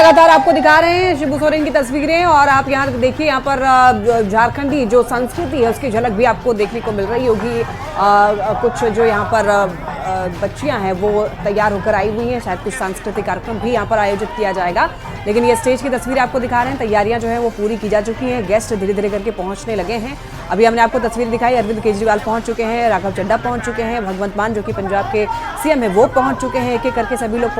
लगातार आपको दिखा रहे हैं शिबू सोरेन की तस्वीरें और आप यहाँ देखिए, यहाँ पर झारखंडी जो संस्कृति है उसकी झलक भी आपको देखने को मिल रही होगी। कुछ जो यहाँ पर बच्चियां हैं वो तैयार होकर आई हुई हैं, शायद कुछ सांस्कृतिक कार्यक्रम भी यहाँ पर आयोजित किया जाएगा। लेकिन ये स्टेज की तस्वीर आपको दिखा रहे हैं, तैयारियां जो है वो पूरी की जा चुकी हैं, गेस्ट धीरे धीरे करके पहुंचने लगे हैं। अभी हमने आपको तस्वीर दिखाई, अरविंद केजरीवाल पहुंच चुके हैं, राघव चड्ढा पहुंच चुके हैं, भगवंत मान जो कि पंजाब के सीएम है वो पहुंच चुके हैं। एक एक करके सभी लोग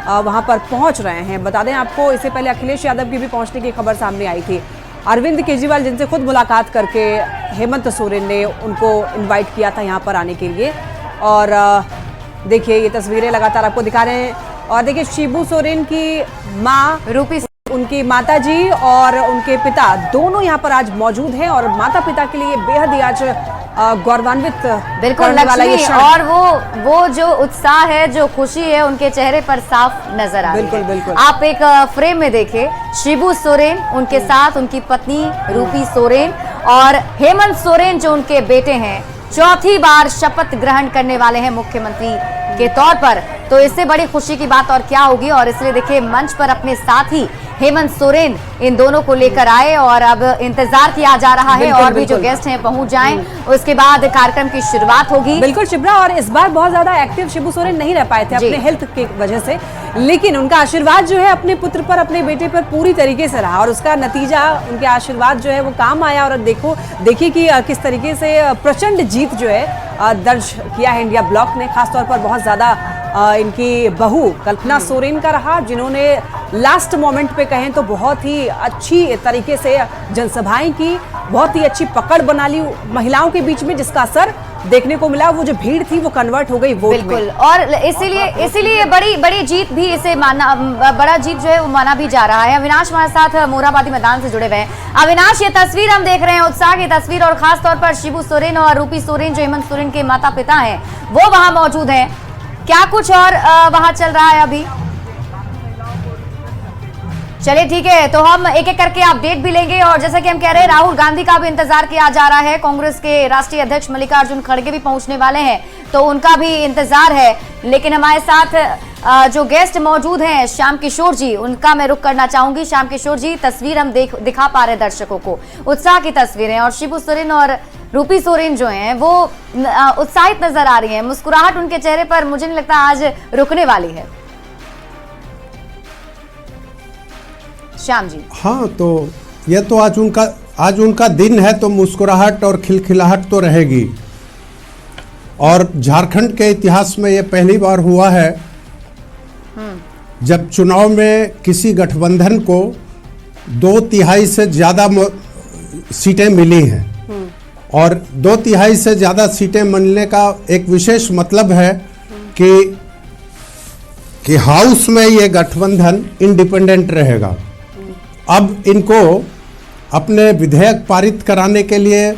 वहां पर पहुंच रहे हैं। बता दें आपको, इससे पहले अखिलेश यादव की भी पहुंचने की खबर सामने आई थी। अरविंद केजरीवाल जिनसे खुद मुलाकात करके हेमंत सोरेन ने उनको इनवाइट किया था यहाँ पर आने के लिए। और देखिए ये तस्वीरें लगातार आपको दिखा रहे हैं। और देखिए शिबू सोरेन की माँ रूपी, उनकी माताजी और उनके पिता दोनों यहाँ पर आज मौजूद हैं और माता पिता के लिए बेहद ही आज गौरवान्वित बिल्कुल लक्ष्मी, और वो जो उत्साह है, जो खुशी है उनके चेहरे पर साफ नजर आ रही है। बिल्कुल बिल्कुल। आप एक फ्रेम में देखें, शिबू सोरेन, उनके साथ उनकी पत्नी रूपी सोरेन और हेमंत सोरेन जो उनके बेटे हैं, चौथी बार शपथ ग्रहण करने वाले हैं मुख्यमंत्री के तौर पर। तो इससे बड़ी खुशी की बात और क्या होगी। और इसलिए देखिए मंच पर अपने साथ ही हेमंत सोरेन इन दोनों को लेकर आए और अब इंतजार किया जा रहा है और भी जो गेस्ट हैं पहुंच जाएं, उसके बाद कार्यक्रम की शुरुआत होगी। बिल्कुल शिप्रा, और इस बार बहुत ज्यादा एक्टिव शिबू सोरेन नहीं रह पाए थे अपने हेल्थ की वजह से, लेकिन उनका आशीर्वाद जो है अपने पुत्र पर, अपने बेटे पर पूरी तरीके से रहा और उसका नतीजा उनके आशीर्वाद जो है वो काम आया। और देखिए कि किस तरीके से प्रचंड जीत जो है दर्ज किया है इंडिया ब्लॉक ने। खासतौर पर बहुत ज्यादा इनकी बहू कल्पना सोरेन का रहा, जिन्होंने लास्ट मोमेंट पे कहें तो बहुत ही अच्छी तरीके से जनसभाएं की, बहुत ही अच्छी पकड़ बना ली महिलाओं के बीच में, जिसका असर देखने को मिला। वो जो भीड़ थी वो कन्वर्ट हो गई वोट में। बिल्कुल, और इसीलिए बड़ी जीत भी इसे माना, बड़ा जीत जो है वो माना भी जा रहा है। अविनाश हमारे साथ मोराबादी मैदान से जुड़े हुए हैं। अविनाश, ये तस्वीर हम देख रहे हैं, उत्साह की तस्वीर, और खास तौर पर शिबू सोरेन और रूपी सोरेन जो हेमंत सोरेन के माता पिता हैं वो वहां मौजूद हैं। क्या कुछ और वहां चल रहा है अभी? चलिए ठीक है, तो हम एक एक करके अपडेट भी लेंगे। और जैसा कि हम कह रहे हैं, राहुल गांधी का भी इंतजार किया जा रहा है, कांग्रेस के राष्ट्रीय अध्यक्ष मल्लिकार्जुन खड़गे भी पहुंचने वाले हैं, तो उनका भी इंतजार है। लेकिन हमारे साथ जो गेस्ट मौजूद हैं श्याम किशोर जी, उनका मैं रुख करना चाहूंगी। श्याम किशोर जी, तस्वीर हम दिखा पा रहे हैं दर्शकों को, उत्साह की तस्वीरें, और शिबू सोरेन और रूपी सोरेन जो हैं वो उत्साहित नजर आ रही हैं, मुस्कुराहट उनके चेहरे पर मुझे नहीं लगता आज रुकने वाली है। श्याम जी। हाँ, तो यह तो आज उनका दिन है, तो मुस्कुराहट और खिलखिलाहट तो रहेगी। और झारखंड के इतिहास में यह पहली बार हुआ है जब चुनाव में किसी गठबंधन को 2/3 से ज्यादा सीटें मिली हैं। और 2/3 से ज्यादा सीटें मिलने का एक विशेष मतलब है कि हाउस में ये गठबंधन इंडिपेंडेंट रहेगा। अब इनको अपने विधेयक पारित कराने के लिए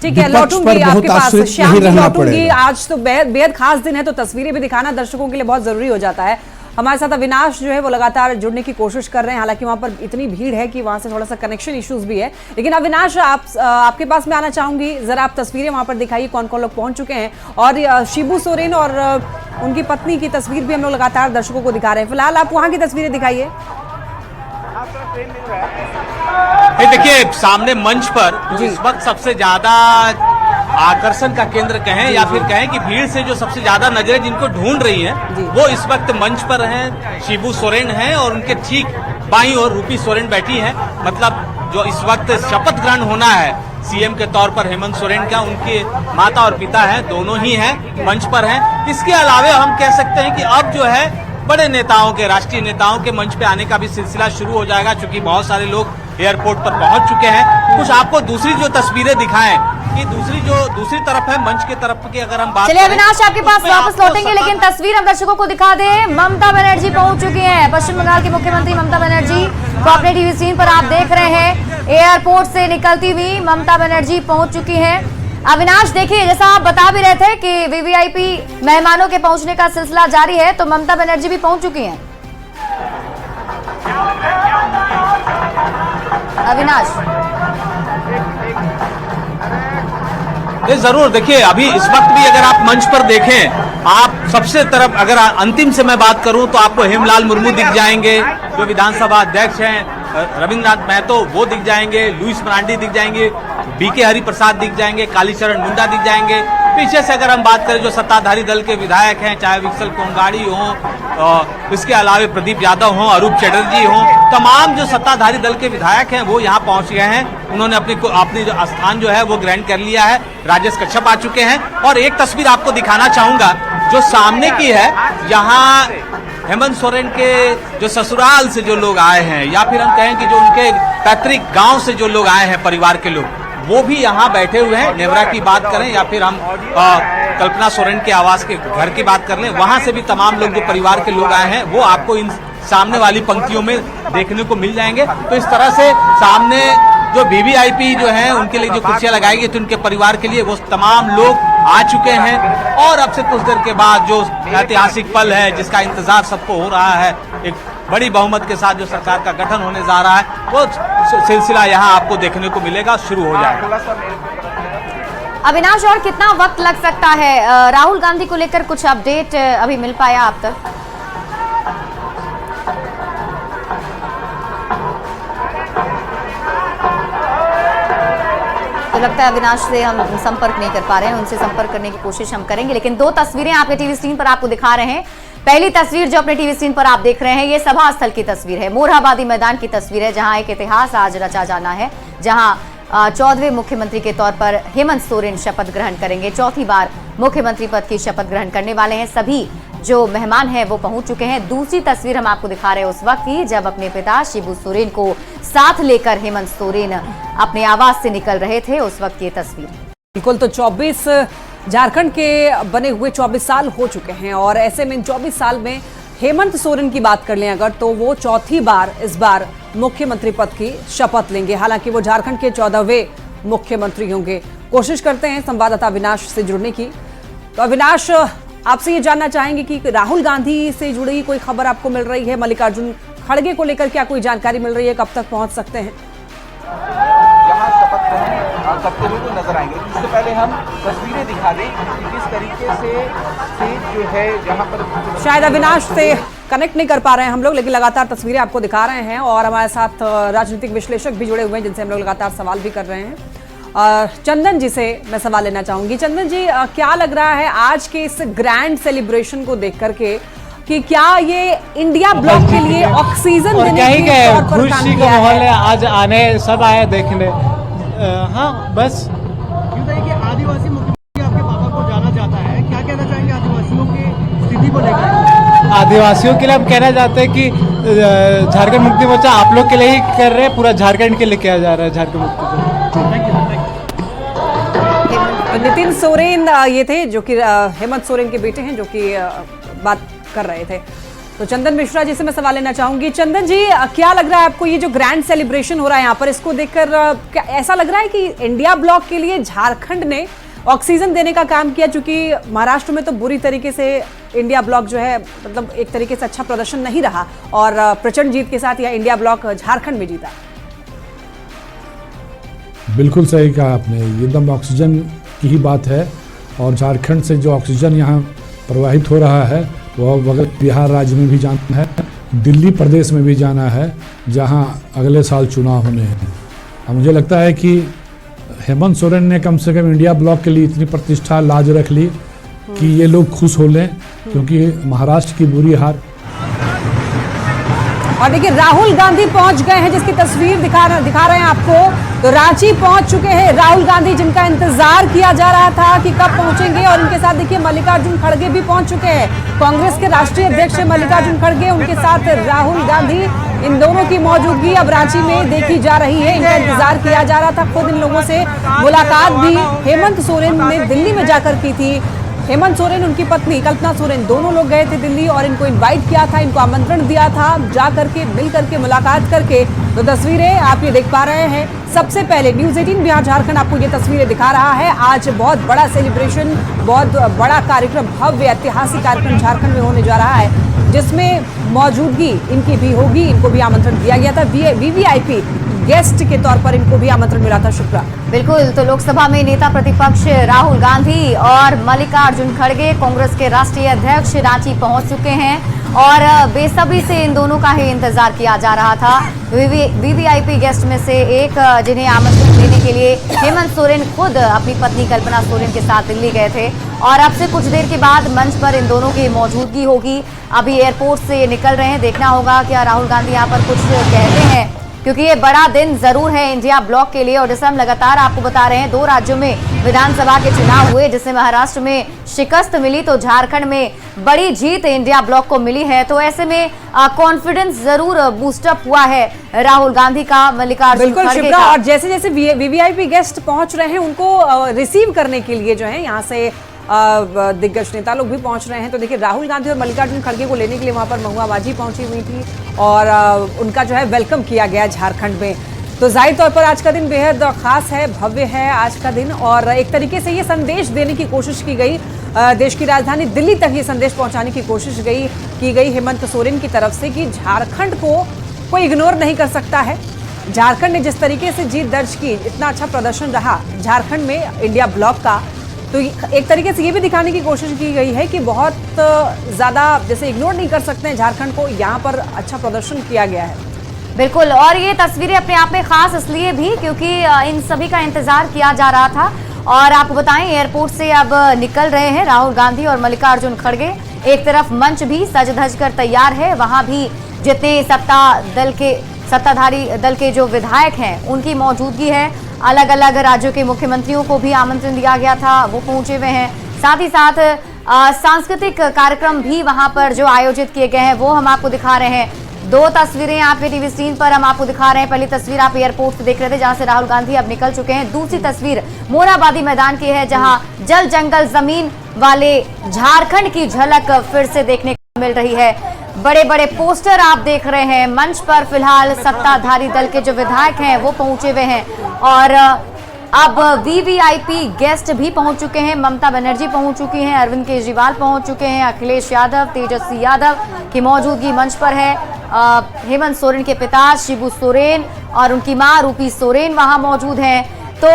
ठीक है, लौटूंगी आपके पास श्याम जी, लौटूंगी। आज तो बेहद खास दिन है, तो तस्वीरें भी दिखाना दर्शकों के लिए बहुत जरूरी हो जाता है। हमारे साथ अविनाश जो है वो लगातार जुड़ने की कोशिश कर रहे हैं, हालांकि वहां पर इतनी भीड़ है कि वहां से थोड़ा सा कनेक्शन इश्यूज भी है। लेकिन अविनाश, आपके पास मैं आना चाहूंगी, जरा आप तस्वीरें वहां पर दिखाइए, कौन कौन लोग पहुंच चुके हैं। और शिबू सोरेन और उनकी पत्नी की तस्वीर भी हम लोग लगातार दर्शकों को दिखा रहे हैं। फिलहाल आप वहां की तस्वीरें दिखाइए। देखिए सामने मंच पर इस वक्त सबसे ज्यादा आकर्षण का केंद्र कहें या फिर कहें कि भीड़ से जो सबसे ज्यादा नजरें जिनको ढूंढ रही हैं वो इस वक्त मंच पर हैं, शिबू सोरेन हैं और उनके ठीक बाईं ओर रूपी सोरेन बैठी हैं। मतलब जो इस वक्त शपथ ग्रहण होना है सीएम के तौर पर हेमंत सोरेन का, उनके माता और पिता हैं, दोनों ही हैं, मंच पर हैं। इसके अलावा हम कह सकते हैं कि अब जो है बड़े नेताओं के, राष्ट्रीय नेताओं के मंच पे आने का भी सिलसिला शुरू हो जाएगा, क्योंकि बहुत सारे लोग एयरपोर्ट पर पहुंच चुके हैं। कुछ आपको दूसरी जो तस्वीरें दिखाएं कि दूसरी तरफ है मंच की तरफ की, अगर हम बात चलिए अविनाश आपके पास वापस लौटेंगे, लेकिन तस्वीर हम दर्शकों को दिखा दें। ममता बनर्जी पहुंच चुकी हैं, पश्चिम बंगाल की मुख्यमंत्री ममता बनर्जी को अपने टीवी स्क्रीन पर आप देख रहे हैं। एयरपोर्ट से निकलती हुई ममता बनर्जी पहुंच चुकी है। अविनाश, देखिए जैसा आप बता भी रहे थे कि वीवीआईपी मेहमानों के पहुंचने का सिलसिला जारी है, तो ममता बनर्जी भी पहुंच चुकी हैं। अविनाश, ये जरूर देखिए, अभी इस वक्त भी अगर आप मंच पर देखें, आप सबसे तरफ अगर अंतिम से मैं बात करूं तो आपको हेमलाल मुर्मू दिख जाएंगे, जो विधानसभा अध्यक्ष हैं, रविंद्रनाथ महतो वो दिख जाएंगे, लुइस मरांडी दिख जाएंगे, बीके हरिप्रसाद दिख जाएंगे, कालीचरण मुंडा दिख जाएंगे। पीछे से अगर हम बात करें जो सत्ताधारी दल के विधायक हैं, चाहे विक्सल कोंगाड़ी हों, इसके अलावा प्रदीप यादव हों, अरूप चटर्जी हों, तमाम जो सत्ताधारी दल के विधायक हैं वो यहाँ पहुंच गए हैं। उन्होंने अपनी जो स्थान जो है वो ग्रहण कर लिया है। राजेश कश्यप आ चुके हैं और एक तस्वीर आपको दिखाना चाहूंगा जो सामने की है। यहाँ हेमंत सोरेन के जो ससुराल से जो लोग आए हैं, या फिर हम कहें कि जो उनके पैतृक गांव से जो लोग आए हैं, परिवार के लोग, वो भी यहाँ बैठे हुए हैं। नेवरा की बात करें या फिर हम कल्पना सोरेन के आवास के घर की बात कर लें, वहां से भी तमाम लोग जो परिवार के लोग आए हैं वो आपको इन सामने वाली पंक्तियों में देखने को मिल जाएंगे। तो इस तरह से सामने जो वीवीआईपी जो है उनके लिए जो कुर्सियां लगाई गई थी उनके परिवार के लिए, वो तमाम लोग आ चुके हैं। और अब से कुछ देर के बाद जो ऐतिहासिक पल है जिसका इंतजार सबको हो रहा है, एक बड़ी बहुमत के साथ जो सरकार का गठन होने जा रहा है, वो सिलसिला यहाँ आपको देखने को मिलेगा, शुरू हो जाएगा। अविनाश, और कितना वक्त लग सकता है? राहुल गांधी को लेकर कुछ अपडेट अभी मिल पाया आप तक? तो लगता है अविनाश से हम संपर्क नहीं कर पा रहे हैं, उनसे संपर्क करने की कोशिश हम करेंगे। लेकिन दो तस्वीरें आपके टीवी स्क्रीन पर आपको दिखा रहे हैं। पहली तस्वीर जो अपने टीवी स्क्रीन पर आप देख रहे हैं, ये सभा स्थल की तस्वीर है, मोरहाबादी मैदान की तस्वीर है, जहां एक इतिहास आज रचा जाना है, जहां 14वें मुख्यमंत्री के तौर पर हेमंत सोरेन शपथ ग्रहण करेंगे। चौथी बार मुख्यमंत्री पद की शपथ ग्रहण करने वाले हैं। सभी जो मेहमान हैं वो पहुंच चुके हैं। दूसरी तस्वीर हम आपको दिखा रहे हैं उस वक्त की जब अपने पिता शिबू सोरेन को साथ लेकर हेमंत सोरेन अपने आवास से निकल रहे थे, उस वक्त ये तस्वीर। बिल्कुल, तो 24 झारखंड के बने हुए 24 साल हो चुके हैं और ऐसे में 24 साल में हेमंत सोरेन की बात कर लें अगर, तो वो चौथी बार इस बार मुख्यमंत्री पद की शपथ लेंगे। हालांकि वो झारखंड के 14वें मुख्यमंत्री होंगे। कोशिश करते हैं संवाददाता अविनाश से जुड़ने की। तो अविनाश, आपसे ये जानना चाहेंगे कि राहुल गांधी से जुड़ी कोई खबर आपको मिल रही है? मल्लिकार्जुन खड़गे को लेकर क्या कोई जानकारी मिल रही है? कब तक पहुंच सकते हैं? यहाँ शपथ ग्रहण करते हुए तो नजर आएंगे। इससे पहले हम तस्वीरें दिखा दें कि किस तरीके से स्टेज जो है यहाँ पर। शायद अविनाश से कनेक्ट नहीं कर पा रहे हैं हम लोग, लेकिन लगातार तस्वीरें आपको दिखा रहे हैं और हमारे साथ राजनीतिक विश्लेषक भी जुड़े हुए हैं जिनसे हम लोग लगातार सवाल भी कर रहे हैं। चंदन जी से मैं सवाल लेना चाहूंगी। चंदन जी, क्या लग रहा है आज के इस ग्रैंड सेलिब्रेशन को देख करके कि क्या ये इंडिया ब्लॉक के लिए ऑक्सीजन देने के तौर पर काम खुशी का किया माहौल है? है, आज आने सब आए देखने। हाँ बस कि आदिवासी मुख्यमंत्री आपके पापा को जाना चाहता है, क्या कहना चाहेंगे आदिवासियों की स्थिति को लेकर? आदिवासियों के लिए हम कहना चाहते हैं कि झारखंड मुक्ति मोर्चा आप लोग के लिए ही कर रहे हैं, पूरा झारखंड के लिए किया जा रहा है झारखंड मुक्ति मोर्चा। नितिन सोरेन ये थे जो कि हेमंत सोरेन के बेटे हैं, जो कि बात कर रहे थे। तो चंदन मिश्रा जी से मैं सवाल लेना चाहूंगी। चंदन जी, क्या लग रहा है आपको ये जो ग्रैंड सेलिब्रेशन हो रहा है यहाँ पर, इसको देखकर क्या ऐसा लग रहा है कि इंडिया ब्लॉक के लिए झारखंड ने ऑक्सीजन देने का काम किया? चूंकि महाराष्ट्र में तो बुरी तरीके से इंडिया ब्लॉक जो है मतलब एक तरीके से अच्छा प्रदर्शन नहीं रहा और प्रचंड जीत के साथ यह इंडिया ब्लॉक झारखंड में जीता। बिल्कुल सही कहा आपने, एकदम ऑक्सीजन की ही बात है। और झारखंड से जो ऑक्सीजन यहाँ प्रवाहित हो रहा है वो अगर बिहार राज्य में भी जाना है, दिल्ली प्रदेश में भी जाना है, जहाँ अगले साल चुनाव होने हैं। और मुझे लगता है कि हेमंत सोरेन ने कम से कम इंडिया ब्लॉक के लिए इतनी प्रतिष्ठा लाज रख ली कि ये लोग खुश हो लें, क्योंकि महाराष्ट्र की बुरी हार। और देखिए राहुल गांधी पहुंच गए हैं, जिसकी तस्वीर दिखा रहे हैं आपको। तो रांची पहुंच चुके हैं राहुल गांधी, जिनका इंतजार किया जा रहा था कि कब पहुंचेंगे। और इनके साथ देखिए मल्लिकार्जुन खड़गे भी पहुंच चुके हैं। कांग्रेस के राष्ट्रीय अध्यक्ष मल्लिकार्जुन खड़गे, उनके साथ राहुल गांधी, इन दोनों की मौजूदगी अब रांची में देखी जा रही है। इनका इंतजार किया जा रहा था। खुद इन लोगों से मुलाकात भी हेमंत सोरेन ने दिल्ली में जाकर की थी। हेमंत सोरेन, उनकी पत्नी कल्पना सोरेन, दोनों लोग गए थे दिल्ली और इनको इनवाइट किया था, इनको आमंत्रण दिया था, जा करके मिल करके मुलाकात करके। तो तस्वीरें आप ये देख पा रहे हैं। सबसे पहले न्यूज़ 18 बिहार झारखंड आपको ये तस्वीरें दिखा रहा है। आज बहुत बड़ा सेलिब्रेशन, बहुत बड़ा कार्यक्रम, भव्य ऐतिहासिक कार्यक्रम झारखंड में होने जा रहा है, जिसमें मौजूदगी इनकी भी होगी। इनको भी आमंत्रण दिया गया था। वीवीआईपी गेस्ट के तौर पर इनको भी आमंत्रण मिला था। शुक्ला, बिल्कुल। तो लोकसभा में नेता प्रतिपक्ष राहुल गांधी और मल्लिकार्जुन खड़गे कांग्रेस के राष्ट्रीय अध्यक्ष रांची पहुंच चुके हैं और बेसब्री से इन दोनों का ही इंतजार किया जा रहा था। वीवीआईपी गेस्ट में से एक जिन्हें आमंत्रण देने के लिए हेमंत सोरेन खुद अपनी पत्नी कल्पना सोरेन के साथ दिल्ली गए थे और अब से कुछ देर के बाद मंच पर इन दोनों की मौजूदगी होगी। अभी एयरपोर्ट से ये निकल रहे हैं, देखना होगा क्या राहुल गांधी यहाँ पर कुछ कहते हैं, क्योंकि ये बड़ा दिन जरूर है इंडिया ब्लॉक के लिए। और जैसे हम लगातार आपको बता रहे हैं, 2 राज्यों में विधानसभा के चुनाव हुए, जिसमें महाराष्ट्र में शिकस्त मिली तो झारखंड में बड़ी जीत इंडिया ब्लॉक को मिली है। तो ऐसे में कॉन्फिडेंस जरूर बूस्टअप हुआ है राहुल गांधी का, मल्लिकार्जुन खड़गे का। और जैसे जैसे वीवीआईपी गेस्ट पहुंच रहे हैं, उनको रिसीव करने के लिए जो है यहाँ से दिग्गज नेता लोग भी पहुंच रहे हैं। तो देखिए, राहुल गांधी और मल्लिकार्जुन खड़गे को लेने के लिए वहां पर महुआ बाजी पहुंची हुई थी और उनका जो है वेलकम किया गया झारखंड में। तो जाहिर तौर पर आज का दिन बेहद खास है, भव्य है आज का दिन और एक तरीके से ये संदेश देने की कोशिश की गई, देश की राजधानी दिल्ली तक ये संदेश पहुंचाने की कोशिश की गई हेमंत सोरेन की तरफ से कि झारखंड को कोई इग्नोर नहीं कर सकता है। झारखंड ने जिस तरीके से जीत दर्ज की, इतना अच्छा प्रदर्शन रहा झारखंड में इंडिया ब्लॉक का, तो एक तरीके से ये भी दिखाने की कोशिश की गई है कि बहुत ज़्यादा जैसे इग्नोर नहीं कर सकते हैं झारखंड को, यहाँ पर अच्छा प्रदर्शन किया गया है। बिल्कुल। और ये तस्वीरें अपने आप में खास इसलिए भी क्योंकि इन सभी का इंतजार किया जा रहा था। और आपको बताएं, एयरपोर्ट से अब निकल रहे हैं राहुल गांधी और मल्लिकार्जुन खड़गे। एक तरफ मंच भी सज धज कर तैयार है, वहां भी जितने सत्ताधारी दल के जो विधायक हैं उनकी मौजूदगी है। अलग अलग राज्यों के मुख्यमंत्रियों को भी आमंत्रण दिया गया था, वो पहुंचे हुए हैं। साथ ही साथ सांस्कृतिक कार्यक्रम भी वहां पर जो आयोजित किए गए हैं वो हम आपको दिखा रहे हैं। 2 तस्वीरें आपके टीवी स्क्रीन पर हम आपको दिखा रहे हैं। पहली तस्वीर आप एयरपोर्ट से देख रहे थे, जहां से राहुल गांधी अब निकल चुके हैं। दूसरी तस्वीर मोरहाबादी मैदान की है, जहां जल जंगल जमीन वाले झारखंड की झलक फिर से देखने को मिल रही है। बड़े बड़े पोस्टर आप देख रहे हैं। मंच पर फिलहाल सत्ताधारी दल के जो विधायक हैं वो पहुंचे हुए हैं और अब वीवीआईपी गेस्ट भी पहुंच चुके हैं। ममता बनर्जी पहुंच चुकी हैं, अरविंद केजरीवाल पहुंच चुके हैं, अखिलेश यादव, तेजस्वी यादव की मौजूदगी मंच पर है। हेमंत सोरेन के पिता शिबू सोरेन और उनकी मां रूपी सोरेन वहां मौजूद हैं। तो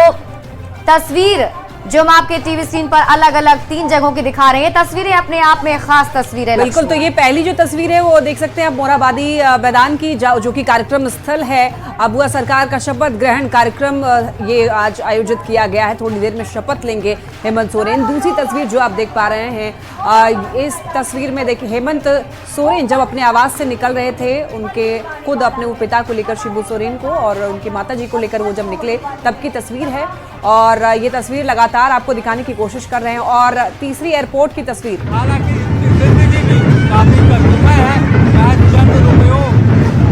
तस्वीर जो हम आपके टीवी स्क्रीन पर अलग अलग 3 जगहों की दिखा रहे हैं, तस्वीरें अपने आप में खास तस्वीरें। बिल्कुल। तो ये पहली जो तस्वीर है वो देख सकते हैं आप मोरहाबादी मैदान की, जो कि कार्यक्रम स्थल है। अबुआ सरकार का शपथ ग्रहण कार्यक्रम ये आज आयोजित किया गया है। थोड़ी देर में शपथ लेंगे हेमंत सोरेन। दूसरी तस्वीर जो आप देख पा रहे हैं, इस तस्वीर में देखिए हेमंत सोरेन जब अपने आवास से निकल रहे थे, उनके खुद अपने पिता को लेकर शिबू सोरेन को और उनकी माता जी को लेकर वो जब निकले तब की तस्वीर है और ये तस्वीर लगातार आपको दिखाने की कोशिश कर रहे हैं। और तीसरी एयरपोर्ट की तस्वीर। हालांकि जिंदगी भी काफी कठिनाई है, शायद चंद रुपयों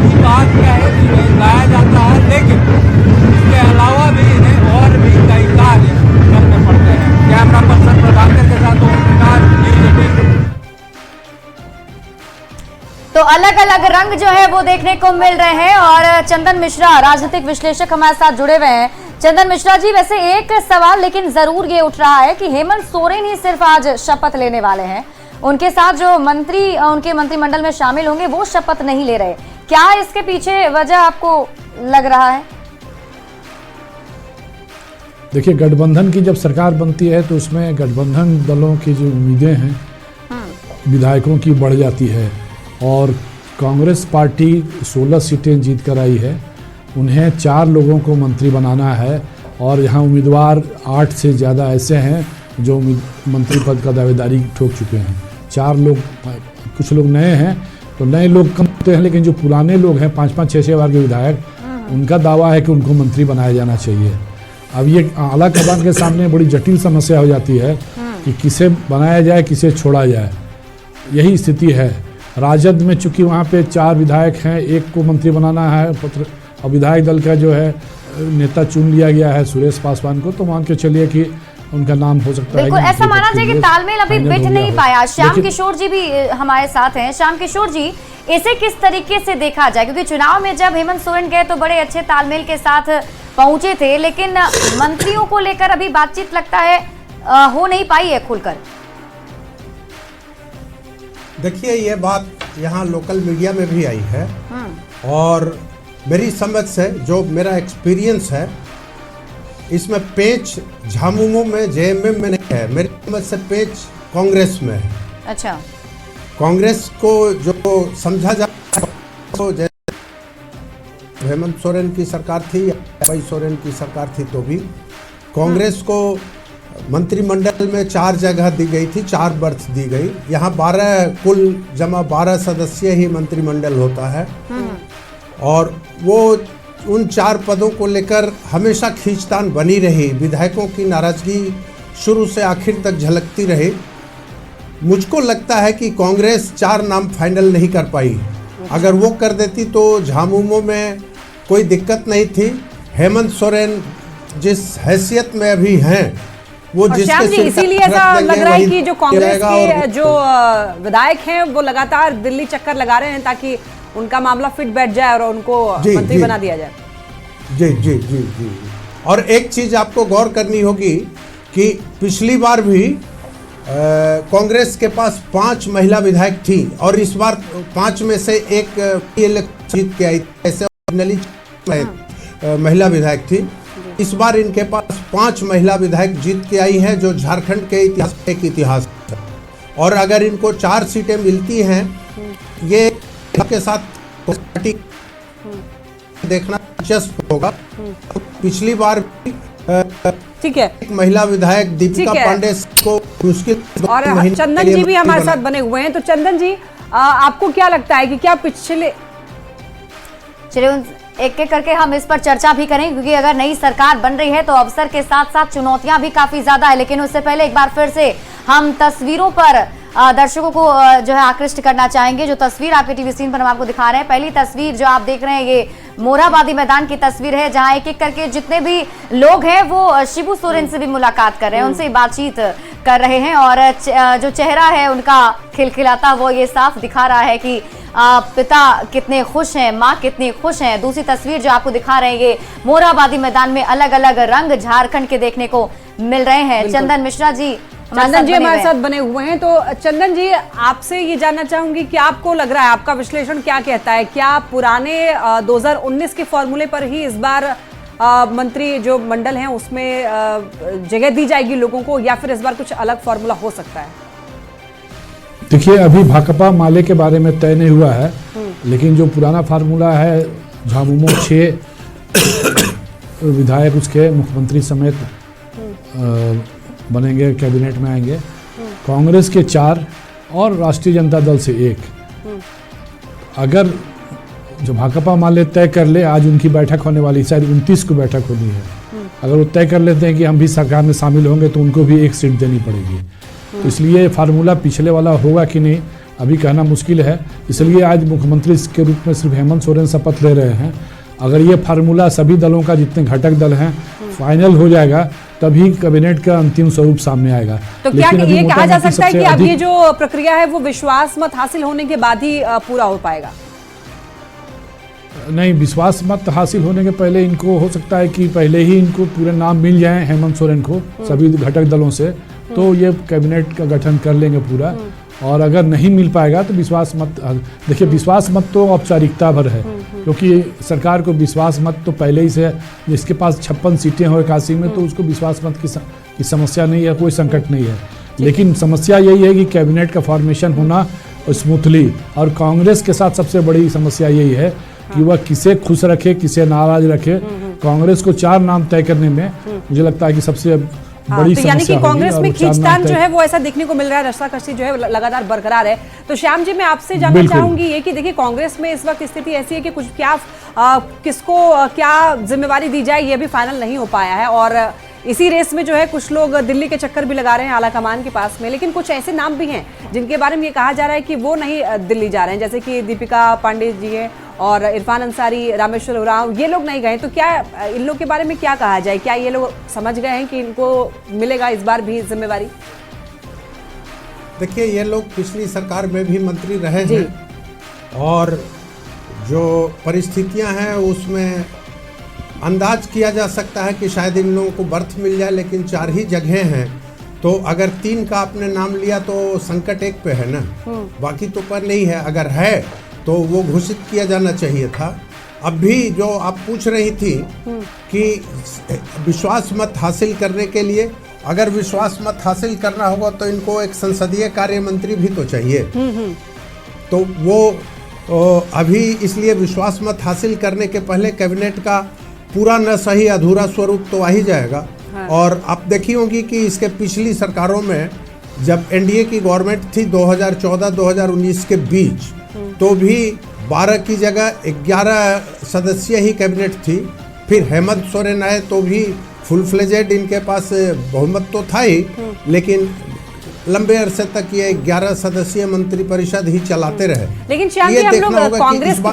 की बात क्या है कि गाया जाता है, लेकिन इसके अलावा भी इन्हें और भी कई कार्य करने पड़ते हैं। कैमरा पर्सन प्रभाकर के साथ तो अलग अलग रंग जो है वो देखने को मिल रहे हैं और चंदन मिश्रा राजनीतिक विश्लेषक हमारे साथ जुड़े हुए हैं। चंदन मिश्रा जी, वैसे एक सवाल लेकिन जरूर ये उठ रहा है कि हेमंत सोरेन ही सिर्फ आज शपथ लेने वाले हैं, उनके साथ जो मंत्री उनके मंत्रिमंडल में शामिल होंगे वो शपथ नहीं ले रहे। क्या इसके पीछे वजह आपको लग रहा है? देखिए, गठबंधन की जब सरकार बनती है तो उसमें गठबंधन दलों की जो उम्मीदें हैं विधायकों की बढ़ जाती है और कांग्रेस पार्टी 16 सीटें जीत कर आई है। उन्हें 4 लोगों को मंत्री बनाना है और यहाँ उम्मीदवार 8 से ज़्यादा ऐसे हैं जो मंत्री पद का दावेदारी ठोक चुके हैं। 4 लोग, कुछ लोग नए हैं तो नए लोग कम होते हैं, लेकिन जो पुराने लोग हैं 5-5, 6-6 बार के विधायक, उनका दावा है कि उनको मंत्री बनाया जाना चाहिए। अब ये आला कमान के सामने बड़ी जटिल समस्या हो जाती है कि किसे बनाया जाए, किसे छोड़ा जाए। यही स्थिति है। राजद में चूंकि वहाँ पे 4 विधायक हैं, एक को मंत्री बनाना है और विधायक दल का जो है नेता चुन लिया गया है सुरेश पासवान को, तो मान के चलिए कि उनका नाम हो सकता है। बिल्कुल ऐसा माना जाए कि तालमेल अभी बिठ नहीं पाया। श्याम किशोर जी भी हमारे साथ हैं। श्याम किशोर जी, इसे किस तरीके से देखा जाए, क्योंकि चुनाव में जब हेमंत सोरेन गए तो बड़े अच्छे तालमेल के साथ पहुंचे थे, लेकिन मंत्रियों को लेकर अभी बातचीत लगता है हो नहीं पाई है खुलकर। देखिए, ये बात यहाँ लोकल मीडिया में भी आई है और मेरी समझ से, जो मेरा एक्सपीरियंस है, इसमें पेच झामुमो में, जेएमएम में नहीं है। मेरी समझ से पेच कांग्रेस में है। अच्छा, कांग्रेस को जो समझा जा, तो हेमंत सोरेन की सरकार थी या भाई सोरेन की सरकार थी, तो भी कांग्रेस को मंत्रिमंडल में 4 जगह दी गई थी, 4 बर्थ दी गई। यहाँ 12 कुल जमा 12 सदस्य ही मंत्रिमंडल होता है, और वो उन 4 पदों को लेकर हमेशा खींचतान बनी रही। विधायकों की नाराजगी शुरू से आखिर तक झलकती रही। मुझको लगता है कि कांग्रेस 4 नाम फाइनल नहीं कर पाई। अगर वो कर देती तो झामुमो में कोई दिक्कत नहीं थी। हेमंत सोरेन जिस हैसियत में अभी हैं, वो और श्याम जी, इसीलिए ऐसा लग रहा है कि जो कांग्रेस के जो विधायक हैं वो लगातार दिल्ली चक्कर लगा रहे हैं ताकि उनका मामला फिट बैठ जाए और उनको मंत्री बना दिया जाए। जी जी जी जी। और एक चीज आपको गौर करनी होगी कि पिछली बार भी कांग्रेस के पास 5 महिला विधायक थी, और इस बार 5 में से एक इलेक्शन जीत के आई। ऐसे महिला विधायक थी। इस बार इनके पास 5 महिला विधायक जीत के आई हैं, जो झारखंड के इतिहास एक इतिहास है। और अगर इनको 4 सीटें मिलती हैं, ये के साथ देखना दिलचस्प होगा। पिछली बार ठीक है, एक महिला विधायक दीपिका पांडे को मुश्किल, और चंदन जी भी हमारे साथ बने हुए हैं। तो चंदन जी, आपको क्या लगता है कि क्या पिछले, चलिए एक एक करके हम इस पर चर्चा भी करें, क्योंकि अगर नई सरकार बन रही है तो अवसर के साथ साथ चुनौतियां भी काफी ज्यादा है। लेकिन उससे पहले एक बार फिर से हम तस्वीरों पर दर्शकों को जो है आकृष्ट करना चाहेंगे। जो तस्वीर आपके टीवी स्क्रीन पर हम आपको दिखा रहे हैं, पहली तस्वीर जो आप देख रहे हैं, ये मोरहाबादी मैदान की तस्वीर है, जहां एक एक करके जितने भी लोग हैं वो शिबू सोरेन से भी मुलाकात कर रहे हैं, उनसे बातचीत कर रहे हैं, और जो चेहरा है उनका खिलखिलाता वो ये साफ दिखा रहा है कि पिता कितने खुश हैं, माँ कितनी खुश हैं। दूसरी तस्वीर जो आपको दिखा रहे हैं, ये मोरहाबादी मैदान में अलग अलग रंग झारखंड के देखने को मिल रहे हैं। चंदन मिश्रा जी हमारे साथ बने हुए हैं। तो चंदन जी, आपसे ये जानना चाहूंगी कि आपको लग रहा है, आपका विश्लेषण क्या कहता है, क्या पुराने 2019 के फॉर्मूले पर ही इस बार मंत्री जो मंडल हैं उसमें जगह दी जाएगी लोगों को, या फिर इस बार कुछ अलग फॉर्मूला हो सकता है? देखिए, अभी भाकपा माले के बारे में तय नहीं हुआ है, लेकिन जो पुराना फार्मूला है, झामुमो 6 विधायक उसके मुख्यमंत्री समेत बनेंगे, कैबिनेट में आएंगे। कांग्रेस के 4 और राष्ट्रीय जनता दल से 1। अगर जो भाकपा माले तय कर ले, आज उनकी बैठक होने वाली, शायद 29 को बैठक होनी है। अगर वो तय कर लेते हैं कि हम भी सरकार में शामिल होंगे, तो उनको भी 1 सीट देनी पड़ेगी। तो इसलिए फार्मूला पिछले वाला होगा कि नहीं, अभी कहना मुश्किल है। इसलिए आज मुख्यमंत्री के रूप में सिर्फ हेमंत सोरेन शपथ ले रहे हैं। अगर ये फार्मूला सभी दलों का, जितने घटक दल हैं, फाइनल हो जाएगा, तभी कैबिनेट का अंतिम स्वरूप सामने आएगा। तो क्या ये कहा जा सकता है कि अब ये जो प्रक्रिया है वो विश्वास मत हासिल होने के बाद ही पूरा हो पाएगा? नहीं, विश्वास मत हासिल होने के पहले इनको हो सकता है कि पहले ही इनको पूरे नाम मिल जाए हेमंत सोरेन को सभी घटक दलों से, तो ये कैबिनेट का गठन कर लेंगे पूरा। और अगर नहीं मिल पाएगा तो विश्वास मत, देखिए विश्वास मत तो औपचारिकता भर है, क्योंकि सरकार को विश्वास मत तो पहले ही से, जिसके पास 56 सीटें हो 81 में, तो उसको विश्वास मत की समस्या नहीं है, कोई संकट नहीं है। लेकिन समस्या यही है कि कैबिनेट का फॉर्मेशन होना स्मूथली, और कांग्रेस के साथ सबसे बड़ी समस्या यही है कि वह किसे खुश रखे, किसे नाराज रखे। कांग्रेस को 4 नाम तय करने में मुझे लगता है कि सबसे बड़ी तो यानी कि कांग्रेस में खींचतान जो है वो ऐसा देखने को मिल रहा है, रस्साकशी जो है लगातार बरकरार है। तो श्याम जी, मैं आपसे जानना चाहूंगी ये कि देखिए, कांग्रेस में इस वक्त स्थिति ऐसी है कि कुछ क्या किसको क्या जिम्मेवारी दी जाए, ये भी फाइनल नहीं हो पाया है। और इसी रेस में जो है कुछ लोग दिल्ली के चक्कर भी लगा रहे हैं आलाकमान के पास में, लेकिन कुछ ऐसे नाम भी हैं जिनके बारे में ये कहा जा रहा है कि वो नहीं दिल्ली जा रहे हैं, जैसे कि दीपिका पांडे जी हैं और इरफान अंसारी, रामेश्वर उरांव, ये लोग नहीं गए। तो क्या इन लोग के बारे में क्या कहा जाए? क्या ये लोग समझ गए हैं कि इनको मिलेगा इस बार भी जिम्मेवारी? देखिए, ये लोग पिछली सरकार में भी मंत्री रहे हैं, और जो परिस्थितियां हैं उसमें अंदाज किया जा सकता है कि शायद इन लोगों को बर्थ मिल जाए, लेकिन 4 ही जगह हैं। तो अगर 3 का आपने नाम लिया तो संकट एक पे है ना, बाकी तो पर नहीं है। अगर है तो वो घोषित किया जाना चाहिए था। अब भी जो आप पूछ रही थी कि विश्वास मत हासिल करने के लिए, अगर विश्वास मत हासिल करना होगा तो इनको एक संसदीय कार्य मंत्री भी तो चाहिए। तो वो अभी इसलिए विश्वास मत हासिल करने के पहले कैबिनेट का पूरा न सही अधूरा स्वरूप तो आ ही जाएगा। हाँ। और आप देखी होगी कि इसके पिछली सरकारों में जब एनडीए की गवर्नमेंट थी 2014-2019 के बीच, तो भी 12 की जगह 11 सदस्यीय ही कैबिनेट थी। फिर हेमंत सोरेन आए तो भी फुल फ्लेजेड इनके पास बहुमत तो था ही, लेकिन लंबे अरसे तक ये 11 सदस्यीय मंत्रिपरिषद ही चलाते रहे। लेकिन श्याम जी, हम लोग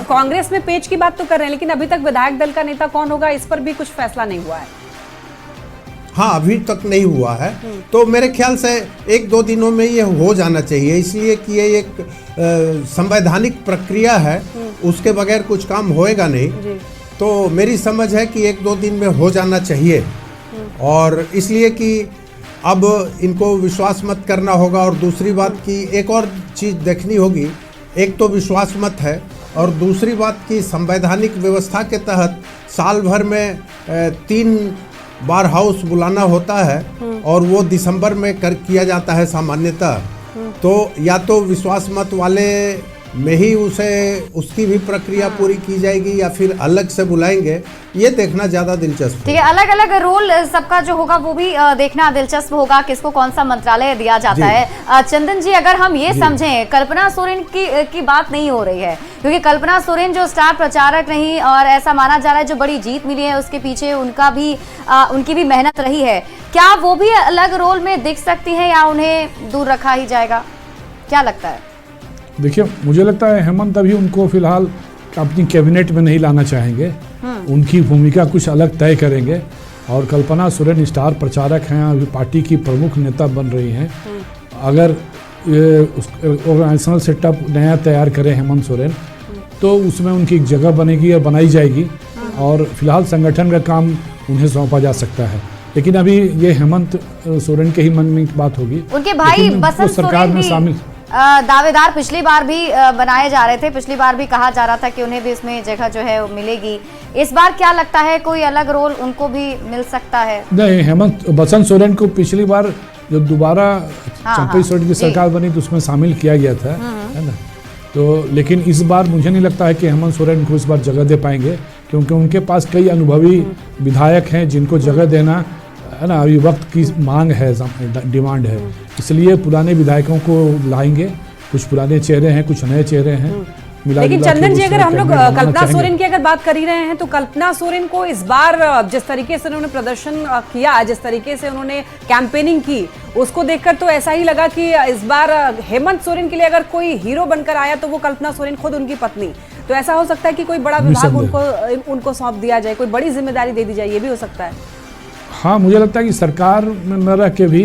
कांग्रेस में पेच की बात तो कर रहे हैं, लेकिन अभी तक विधायक दल का नेता कौन होगा इस पर भी कुछ फैसला नहीं हुआ है। हाँ, अभी तक नहीं हुआ है। तो मेरे ख्याल से 1-2 दिनों में ये हो जाना चाहिए, इसलिए कि ये एक संवैधानिक प्रक्रिया है, उसके बगैर कुछ काम होएगा नहीं। तो मेरी समझ है कि 1-2 दिन में हो जाना चाहिए, और इसलिए कि अब इनको विश्वास मत करना होगा। और दूसरी बात की एक और चीज़ देखनी होगी, एक तो विश्वास मत है, और दूसरी बात की संवैधानिक व्यवस्था के तहत साल भर में 3 बार हाउस बुलाना होता है, और वो दिसंबर में किया जाता है सामान्यतः। तो या तो विश्वास मत वाले में ही उसकी भी प्रक्रिया पूरी की जाएगी, या फिर अलग से बुलाएंगे, ये देखना ज्यादा दिलचस्प है। ठीक है, अलग अलग रोल सबका जो होगा वो भी देखना दिलचस्प होगा, किसको कौन सा मंत्रालय दिया जाता है। चंदन जी, अगर हम ये समझें, कल्पना सोरेन की बात नहीं हो रही है, क्योंकि कल्पना सोरेन जो स्टार प्रचारक रही और ऐसा माना जा रहा है जो बड़ी जीत मिली है उसके पीछे उनकी भी मेहनत रही है, क्या वो भी अलग रोल में दिख सकती है या उन्हें दूर रखा ही जाएगा, क्या लगता है? देखिए, मुझे लगता है हेमंत अभी उनको फिलहाल अपनी कैबिनेट में नहीं लाना चाहेंगे। उनकी भूमिका कुछ अलग तय करेंगे, और कल्पना सोरेन स्टार प्रचारक हैं, अभी पार्टी की प्रमुख नेता बन रही हैं। अगर ऑर्गेनाइजेशनल सेटअप नया तैयार करें हेमंत सोरेन, तो उसमें उनकी एक जगह बनेगी और बनाई जाएगी, और फिलहाल संगठन का काम उन्हें सौंपा जा सकता है। लेकिन अभी ये हेमंत सोरेन के ही मन में बात होगी। उनके भाई बसंत सरकार में शामिल दावेदार पिछली बार भी बनाए जा रहे थे, पिछली बार भी कहा जा रहा था कि उन्हें भी इसमें जगह जो है मिलेगी। इस बार क्या लगता है, कोई अलग रोल उनको भी मिल सकता है? नहीं, हेमंत बसंत सोरेन को पिछली बार जब दोबारा चंपई सोरेन की सरकार बनी तो उसमें शामिल किया गया था, है ना। तो लेकिन इस बार मुझे नहीं लगता है कि हेमंत सोरेन को इस बार जगह दे पाएंगे, क्योंकि उनके पास कई अनुभवी विधायक हैं जिनको जगह देना, है ना, अभी वक्त की मांग है, डिमांड है। इसलिए पुराने विधायकों को लाएंगे, कुछ पुराने चेहरे हैं, कुछ नए चेहरे हैं। लेकिन चंदन जी, अगर हम लोग कल्पना सोरेन की अगर बात कर ही रहे हैं, तो कल्पना सोरेन को इस बार जिस तरीके से उन्होंने प्रदर्शन किया, जिस तरीके से उन्होंने कैंपेनिंग की, उसको देखकर तो ऐसा ही लगा कि इस बार हेमंत सोरेन के लिए अगर कोई हीरो बनकर आया तो वो कल्पना सोरेन खुद उनकी पत्नी। तो ऐसा हो सकता है कि कोई बड़ा विभाग उनको सौंप दिया जाए, कोई बड़ी जिम्मेदारी दे दी जाए, ये भी हो सकता है। हाँ, मुझे लगता है कि सरकार में न रह के भी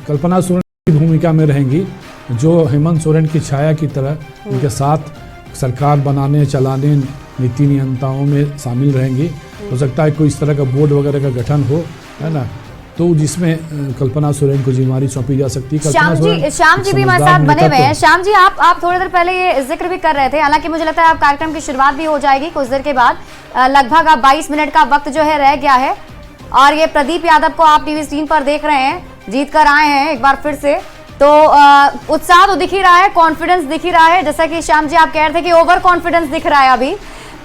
कल्पना सोरेन की भूमिका में रहेंगी, जो हेमंत सोरेन की छाया की तरह उनके साथ सरकार बनाने, चलाने, नीति नियंताओं में शामिल रहेंगी। हो सकता है कोई इस तरह का बोर्ड वगैरह का गठन हो, है ना, तो जिसमें कल्पना सोरेन को जिम्मेदारी सौंपी जा सकती है। श्याम जी भी हमारे साथ बने हुए हैं। श्याम जी, आप थोड़ी देर पहले ये जिक्र भी कर रहे थे, हालांकि मुझे लगता है आप कार्यक्रम की शुरुआत भी हो जाएगी कुछ देर के बाद। लगभग अब 22 मिनट का वक्त जो है रह गया है, और ये प्रदीप यादव को आप टीवी स्क्रीन पर देख रहे हैं, जीत कर आए हैं एक बार फिर से। तो उत्साह तो दिख ही रहा है, कॉन्फिडेंस दिख ही रहा है, जैसा कि श्याम जी आप कह रहे थे कि ओवर कॉन्फिडेंस दिख रहा है अभी।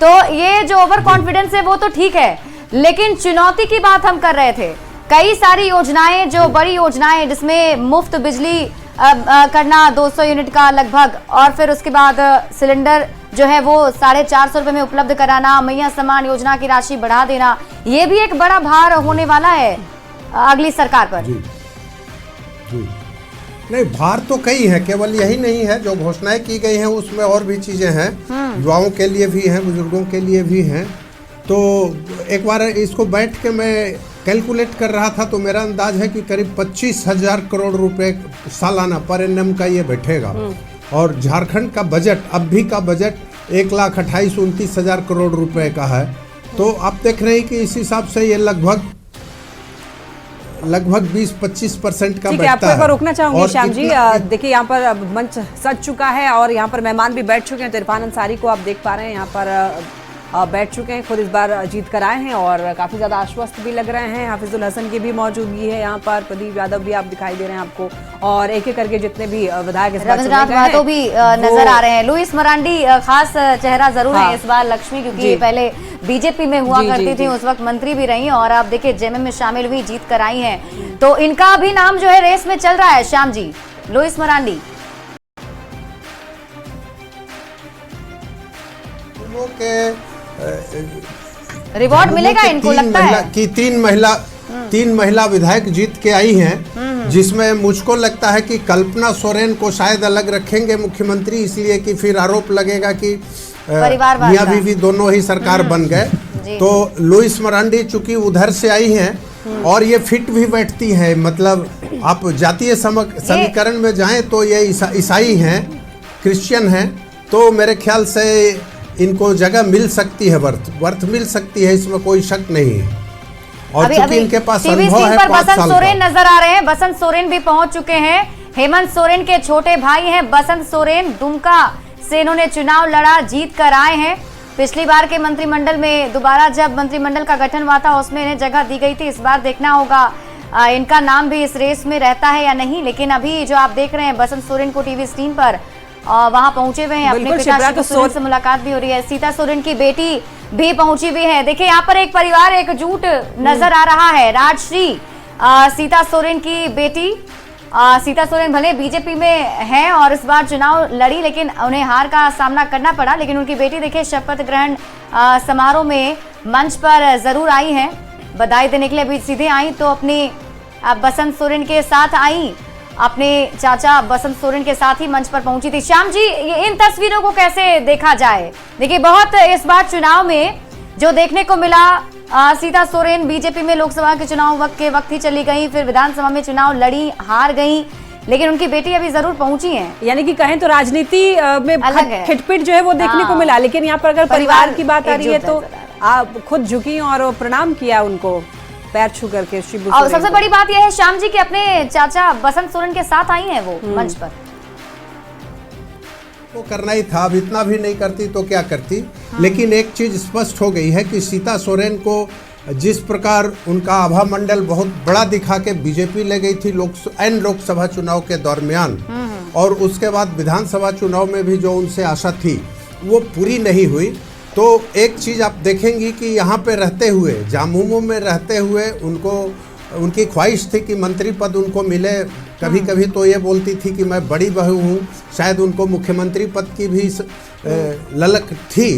तो ये जो ओवर कॉन्फिडेंस है वो तो ठीक है, लेकिन चुनौती की बात हम कर रहे थे। कई सारी योजनाएं, जो बड़ी योजनाएं जिसमें मुफ्त बिजली करना 200 यूनिट का लगभग, और फिर उसके बाद सिलेंडर जो है वो 450 रुपए में उपलब्ध कराना, मैया सम्मान योजना की राशि बढ़ा देना, ये भी एक बड़ा भार होने वाला है अगली सरकार पर। जी। नहीं, भार तो कई है, केवल यही नहीं है। जो घोषणाएं की गई हैं उसमें और भी चीजें हैं, युवाओं के लिए भी हैं, बुजुर्गों के लिए भी हैं। तो एक बार इसको बैठ के मैं कैलकुलेट कर रहा था, तो मेरा अंदाज है कि करीब 25,000 करोड़ रुपए सालाना पर एनएम का ये बैठेगा। और झारखंड का बजट, अब भी का बजट 1,28,29,000 करोड़ रुपए का है। तो आप देख रहे हैं कि इस हिसाब से ये लगभग 20-25% का बैठता है। आपको एक बार रोकना चाहूंगी श्याम जी। देखिए, यहाँ पर मंच सज चुका है और यहाँ पर मेहमान भी बैठ चुके हैं। तो इरफान अंसारी को आप देख पा रहे हैं यहाँ पर बैठ चुके हैं, खुद इस बार जीत कर आए हैं और काफ़ी ज़्यादा आश्वस्त भी लग रहे हैं। हाफिजुल हसन की भी मौजूदगी है यहाँ पर, प्रदीप यादव भी आप दिखाई दे रहे हैं आपको, और एक एक करके जितने भी विधायक इस बार रविंद्रनाथ महतो भी नजर आ रहे हैं। लुइस मरांडी खास चेहरा जरूर है इस बार लक्ष्मी, क्योंकि पहले बीजेपी में हुआ करती थी, उस वक्त मंत्री भी रही और आप देखिए जेएमएम में शामिल हुई, जीत कर आई हैं, तो इनका भी नाम जो है रेस में चल रहा है। श्याम जी, लुइस मरांडी रिवॉर्ड मिलेगा इनको, लगता है कि तीन महिला विधायक जीत के आई हैं, जिसमें मुझको लगता है कि कल्पना सोरेन को शायद अलग रखेंगे मुख्यमंत्री, इसलिए कि फिर आरोप लगेगा कि मियां बीवी दोनों ही सरकार बन गए। तो लुइस मरांडी चूंकि उधर से आई हैं और ये फिट भी बैठती है, मतलब आप जातीय समीकरण में जाएं तो ये ईसाई हैं, क्रिश्चियन हैं, तो मेरे ख्याल से इनको जगह मिल सकती है, वर्थ मिल सकती है, इसमें कोई शक नहीं है। और चूंकि इनके पास अनुभव है, पर बसंत सोरेन नजर आ रहे हैं, बसंत सोरेन भी पहुंच चुके हैं। हेमंत सोरेन के छोटे भाई हैं बसंत सोरेन, दुमका से इन्होंने चुनाव लड़ा, जीत कर आए हैं। पिछली बार के मंत्रिमंडल में दोबारा जब मंत्रिमंडल का गठन हुआ था उसमें इन्हें जगह दी गई थी, इस बार देखना होगा इनका नाम भी इस रेस में रहता है या नहीं। लेकिन अभी जो आप देख रहे हैं बसंत सोरेन को टीवी स्क्रीन पर वहां पहुंचे हुए हैं, अपने पिताश्री सोरेन से मुलाकात भी हो रही है, सीता सोरेन की बेटी भी पहुंची हुई है। देखिए यहाँ पर एक परिवार एकजुट नजर आ रहा है। राजश्री सीता सोरेन की बेटी, सीता सोरेन भले बीजेपी में हैं और इस बार चुनाव लड़ी, लेकिन उन्हें हार का सामना करना पड़ा, लेकिन उनकी बेटी देखिए शपथ ग्रहण समारोह में मंच पर जरूर आई हैं, बधाई देने के लिए अभी सीधे आई तो अपनी बसंत सोरेन के साथ आई, अपने चाचा बसंत सोरेन के साथ ही मंच पर पहुंची थी। श्याम जी, इन तस्वीरों को कैसे देखा जाए? देखिए बहुत इस बार चुनाव में जो देखने को मिला, सीता सोरेन बीजेपी में लोकसभा के चुनाव के वक्त ही चली गई, फिर विधानसभा में चुनाव लड़ी, हार गई, लेकिन उनकी बेटी अभी जरूर पहुंची है। यानी कि कहें तो राजनीति में खिटपिट जो है वो देखने को मिला, लेकिन यहाँ पर अगर परिवार की बात आ रही है तो आप खुद झुकी और प्रणाम किया उनको पैर छू करके। और सबसे बड़ी बात यह है श्याम जी कि अपने चाचा बसंत सोरेन के साथ आई हैं वो मंच पर। वो करना ही था, अब इतना भी नहीं करती तो क्या करती। लेकिन एक चीज स्पष्ट हो गई है कि सीता सोरेन को जिस प्रकार उनका आभा मंडल बहुत बड़ा दिखा के बीजेपी ले गई थी लोकसभा चुनाव के दरमियान, और उसके बाद विधानसभा चुनाव में भी जो उनसे आशा थी वो पूरी नहीं हुई। तो एक चीज़ आप देखेंगी कि यहाँ पे रहते हुए, जामुमो में रहते हुए उनको उनकी ख्वाहिश थी कि मंत्री पद उनको मिले। कभी कभी तो ये बोलती थी कि मैं बड़ी बहू हूँ, शायद उनको मुख्यमंत्री पद की भी ललक थी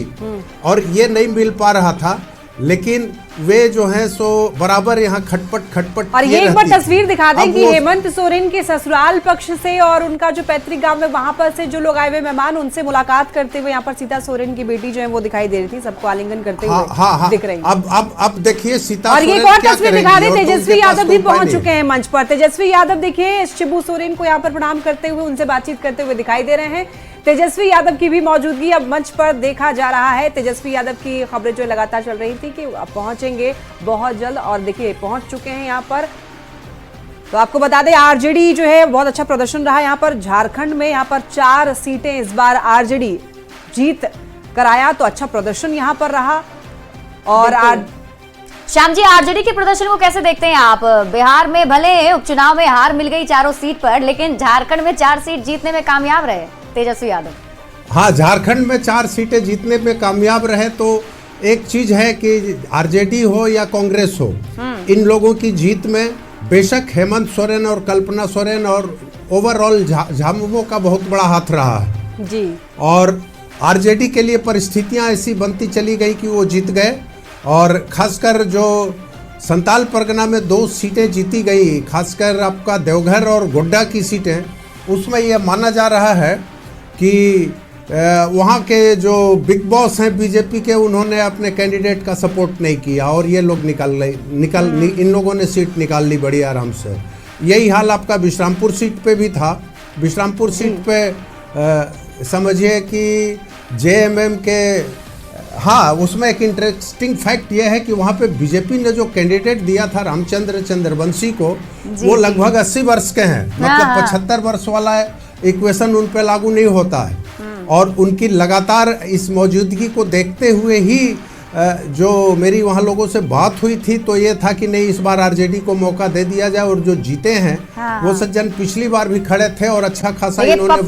और ये नहीं मिल पा रहा था, लेकिन वे जो हैं सो बराबर यहाँ खटपट और ये एक बार तस्वीर दिखा दें कि हेमंत सोरेन के ससुराल पक्ष से और उनका जो पैतृक गांव है वहां पर से जो लोग आए हुए मेहमान, उनसे मुलाकात करते हुए यहाँ पर सीता सोरेन की बेटी जो है वो दिखाई दे रही थी, सबको आलिंगन करते हुए दिख रही है। अब देखिए सीता और ये और तस्वीर दिखा दें, तेजस्वी यादव भी पहुंच चुके हैं मंच पर। तेजस्वी यादव देखिए शिबू सोरेन को यहाँ पर प्रणाम करते हुए, उनसे बातचीत करते हुए दिखाई दे रहे हैं। तेजस्वी यादव की भी मौजूदगी अब मंच पर देखा जा रहा है। तेजस्वी यादव की खबरें जो लगातार चल रही थी कि अब पहुंचेंगे बहुत जल्द, और देखिए पहुंच चुके हैं यहाँ पर। तो आपको बता दें आरजेडी जो है बहुत अच्छा प्रदर्शन रहा यहाँ पर झारखंड में। यहाँ पर 4 सीटें इस बार आरजेडी जीत कराया, तो अच्छा प्रदर्शन यहाँ पर रहा। और श्याम जी, आरजेडी के प्रदर्शन को कैसे देखते हैं आप? बिहार में भले उपचुनाव में हार मिल गई 4 सीट पर, लेकिन झारखंड में 4 सीट जीतने में कामयाब रहे तेजस्वी यादव। हाँ, झारखंड में 4 सीटें जीतने में कामयाब रहे। तो एक चीज है कि आरजेडी हो या कांग्रेस हो, इन लोगों की जीत में बेशक हेमंत सोरेन और कल्पना सोरेन और ओवरऑल झामुमो का बहुत बड़ा हाथ रहा है जी। और आरजेडी के लिए परिस्थितियां ऐसी बनती चली गई कि वो जीत गए, और खासकर जो संताल परगना में 2 सीटें जीती गई, खासकर आपका देवघर और गोड्डा की सीटें, उसमें यह माना जा रहा है कि वहाँ के जो बिग बॉस हैं बीजेपी के, उन्होंने अपने कैंडिडेट का सपोर्ट नहीं किया और ये लोग इन लोगों ने सीट निकाल ली बड़ी आराम से। यही हाल आपका विश्रामपुर सीट पे भी था। विश्रामपुर सीट पे समझिए कि जेएमएम के, हाँ, उसमें एक इंटरेस्टिंग फैक्ट ये है कि वहाँ पे बीजेपी ने जो कैंडिडेट दिया था रामचंद्र चंद्रवंशी को, वो लगभग 80 वर्ष के हैं, मतलब 75 वर्ष वाला इक्वेशन उन पे लागू नहीं होता है। और उनकी लगातार इस मौजूदगी को देखते हुए ही जो मेरी वहाँ लोगों से बात हुई थी तो ये था कि नहीं, इस बार आरजेडी को मौका दे दिया जाए और जो जीते हैं वो सज्जन पिछली बार भी खड़े थे और अच्छा खासा इन्होंने